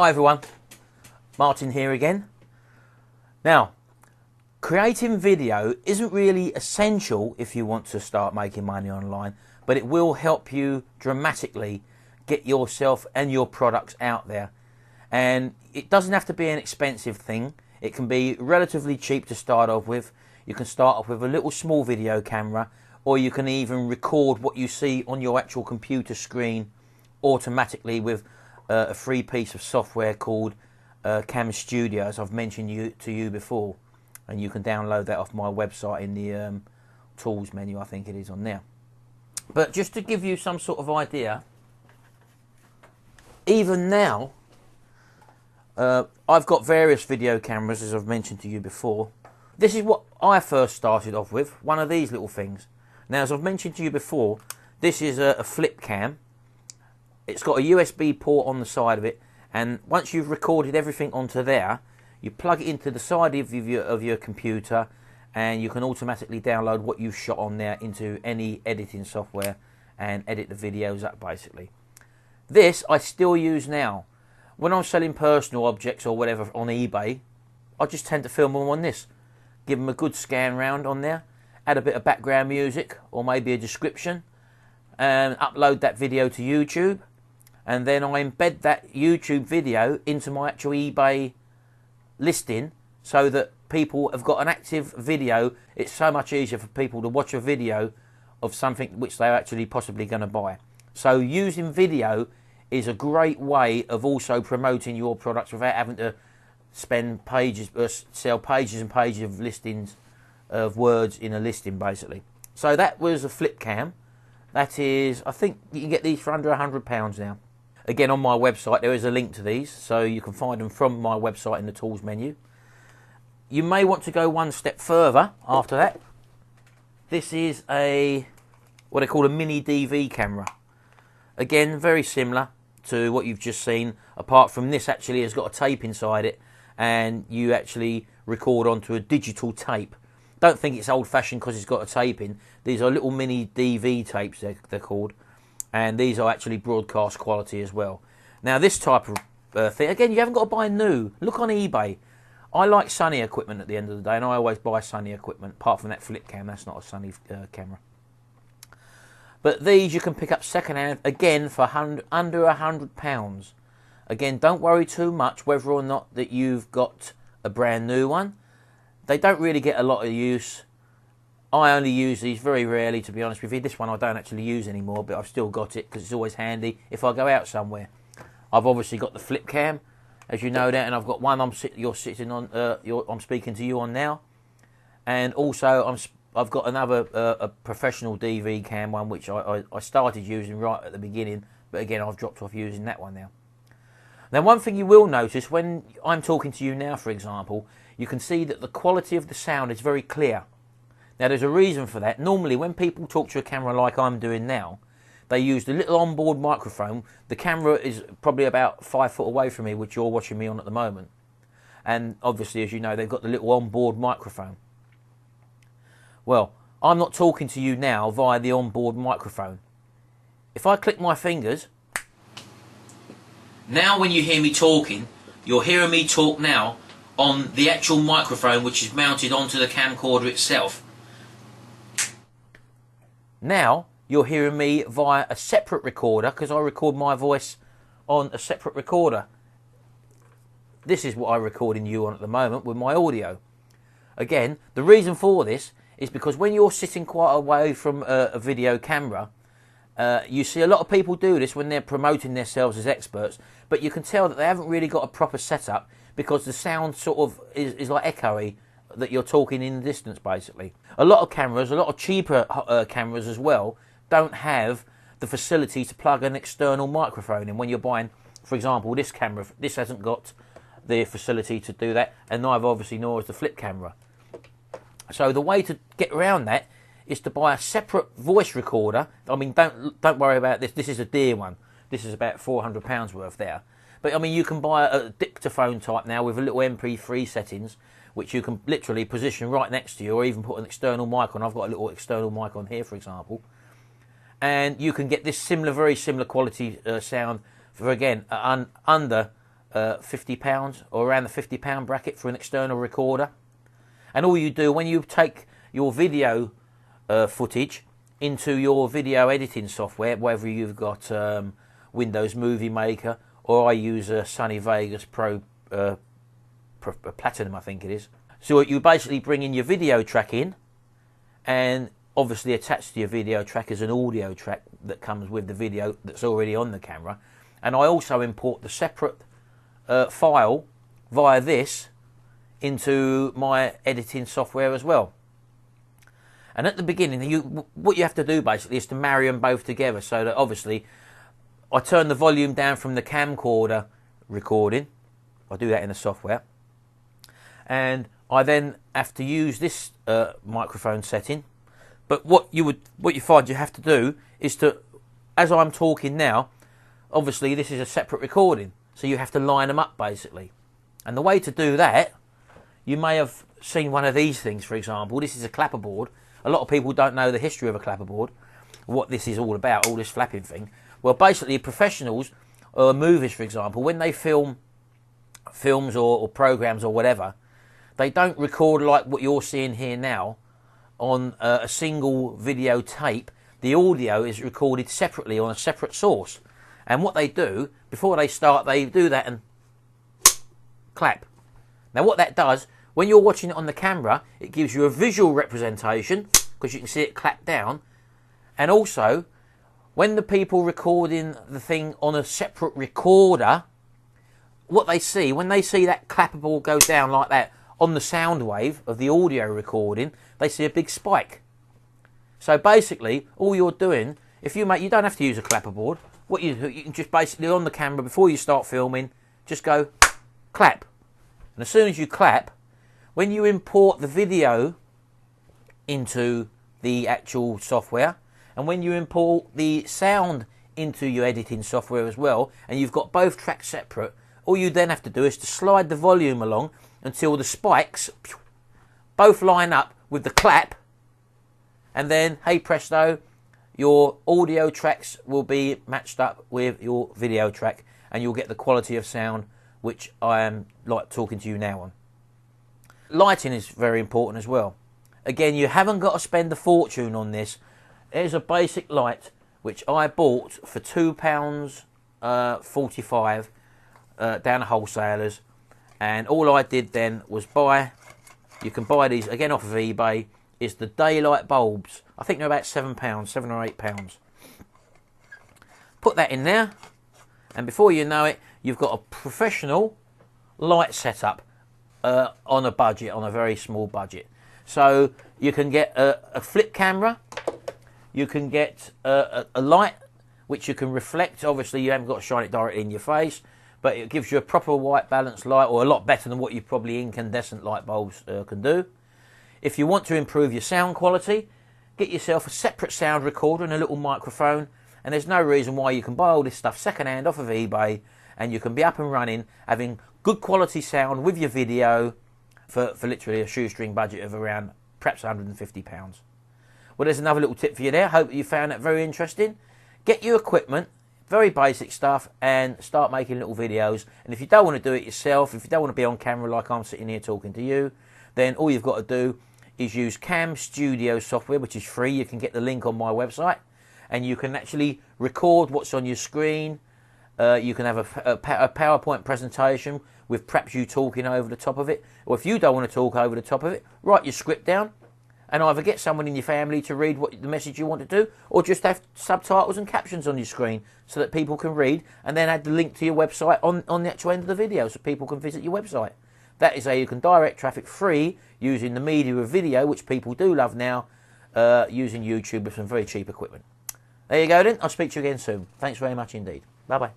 Hi everyone, Martin here again. Now, creating video isn't really essential if you want to start making money online, but it will help you dramatically get yourself and your products out there. And it doesn't have to be an expensive thing. It can be relatively cheap to start off with. You can start off with a little small video camera, or you can even record what you see on your actual computer screen automatically with a free piece of software called Cam Studio, as I've mentioned to you before, and you can download that off my website in the tools menu, I think it is on there. But just to give you some sort of idea, even now I've got various video cameras, as I've mentioned to you before. This is what I first started off with, one of these little things. Now, as I've mentioned to you before, this is a flip cam. It's got a USB port on the side of it, and once you've recorded everything onto there, you plug it into the side of your computer, and you can automatically download what you've shot on there into any editing software and edit the videos up, basically. This I still use now. When I'm selling personal objects or whatever on eBay, I just tend to film them on this. Give them a good scan round on there, add a bit of background music or maybe a description, and upload that video to YouTube. And then I embed that YouTube video into my actual eBay listing so that people have got an active video. It's so much easier for people to watch a video of something which they're actually possibly going to buy. So using video is a great way of also promoting your products without having to spend pages, sell pages and pages of listings of words in a listing, basically. So that was a flip cam. That is, I think you can get these for under £100 now. Again, on my website there is a link to these, so you can find them from my website in the tools menu. You may want to go one step further after that. This is what they call a mini DV camera. Again, very similar to what you've just seen, apart from this actually has got a tape inside it, and you actually record onto a digital tape. Don't think it's old-fashioned because it's got a tape in. These are little mini DV tapes, they're called. And these are actually broadcast quality as well. Now this type of thing, again, you haven't got to buy new. Look on eBay. I like Sony equipment at the end of the day, and I always buy Sony equipment, apart from that flip cam. That's not a Sony camera. But these you can pick up second-hand, again, for under £100. Again, don't worry too much whether or not that you've got a brand new one. They don't really get a lot of use. I only use these very rarely, to be honest with you. This one I don't actually use anymore, but I've still got it because it's always handy if I go out somewhere. I've obviously got the flip cam, as you know that, and I've got one I'm speaking to you on now, and also I've got another a professional DV cam one which I started using right at the beginning, but again I've dropped off using that one now. Now, one thing you will notice when I'm talking to you now, for example, you can see that the quality of the sound is very clear. Now, there's a reason for that. Normally, when people talk to a camera like I'm doing now, they use the little onboard microphone. The camera is probably about 5 foot away from me, which you're watching me on at the moment. And obviously, as you know, they've got the little onboard microphone. Well, I'm not talking to you now via the onboard microphone. If I click my fingers, now when you hear me talking, you're hearing me talk now on the actual microphone which is mounted onto the camcorder itself. Now you're hearing me via a separate recorder because I record my voice on a separate recorder. This is what I'm recording you on at the moment with my audio. Again, the reason for this is because when you're sitting quite away from a video camera, you see a lot of people do this when they're promoting themselves as experts, but you can tell that they haven't really got a proper setup because the sound sort of is like echoey, that you're talking in the distance, basically. A lot of cameras, a lot of cheaper cameras as well, don't have the facility to plug an external microphone in. When you're buying, for example, this camera, this hasn't got the facility to do that, and neither obviously nor is the flip camera. So the way to get around that is to buy a separate voice recorder. I mean, don't worry about this. This is a dear one. This is about £400 worth there. But I mean, you can buy a dictaphone type now with a little MP3 settings, which you can literally position right next to you, or even put an external mic on. I've got a little external mic on here, for example. And you can get this very similar quality sound for, again, under £50 or around the £50 bracket for an external recorder. And all you do when you take your video footage into your video editing software, whether you've got Windows Movie Maker, or I use Sony Vegas Pro Platinum, I think it is. So you basically bring in your video track in, and obviously attached to your video track is an audio track that comes with the video that's already on the camera. And I also import the separate file via this into my editing software as well. And at the beginning, what you have to do basically is to marry them both together, so that obviously I turn the volume down from the camcorder recording. I do that in the software, and I then have to use this microphone setting. But what you find you have to do is to, as I'm talking now, obviously this is a separate recording, so you have to line them up basically. And the way to do that, you may have seen one of these things, for example. This is a clapperboard. A lot of people don't know the history of a clapperboard, what this is all about, all this flapping thing. Well, basically, professionals or movies, for example, when they film films or programs or whatever, they don't record like what you're seeing here now on a single video tape. The audio is recorded separately on a separate source. And what they do, before they start, they do that and clap. Now what that does, when you're watching it on the camera, it gives you a visual representation, because you can see it clap down. And also, when the people recording the thing on a separate recorder, what they see, when they see that clapperboard go down like that on the sound wave of the audio recording, they see a big spike. So basically, all you're doing, if you don't have to use a clapperboard. What you can just basically on the camera before you start filming, just go clap. And as soon as you clap, when you import the video into the actual software, and when you import the sound into your editing software as well, and you've got both tracks separate, all you then have to do is to slide the volume along until the spikes both line up with the clap, and then, hey presto, your audio tracks will be matched up with your video track, and you'll get the quality of sound which I am like talking to you now on. Lighting is very important as well. Again, you haven't got to spend a fortune on this. There's a basic light which I bought for £2.45 down at wholesalers, and all I did then was buy, you can buy these again off of eBay, is the daylight bulbs. I think they're about £7, £7 or £8. Put that in there, and before you know it, you've got a professional light setup on a budget, on a very small budget. So you can get a flip camera, you can get a light which you can reflect. Obviously you haven't got to shine it directly in your face, but it gives you a proper white balanced light, or a lot better than what you probably incandescent light bulbs can do. If you want to improve your sound quality, get yourself a separate sound recorder and a little microphone, and there's no reason why you can buy all this stuff second-hand off of eBay, and you can be up and running, having good quality sound with your video for literally a shoestring budget of around perhaps £150. Well, there's another little tip for you there. Hope you found that very interesting. Get your equipment, very basic stuff, and start making little videos. And if you don't want to do it yourself, if you don't want to be on camera like I'm sitting here talking to you, then all you've got to do is use Cam Studio software, which is free. You can get the link on my website, and you can actually record what's on your screen. You can have a PowerPoint presentation with perhaps you talking over the top of it, or if you don't want to talk over the top of it, write your script down and either get someone in your family to read what the message you want to do, or just have subtitles and captions on your screen so that people can read, and then add the link to your website on the actual end of the video so people can visit your website. That is how you can direct traffic free using the media of video, which people do love now, using YouTube with some very cheap equipment. There you go then. I'll speak to you again soon. Thanks very much indeed. Bye-bye.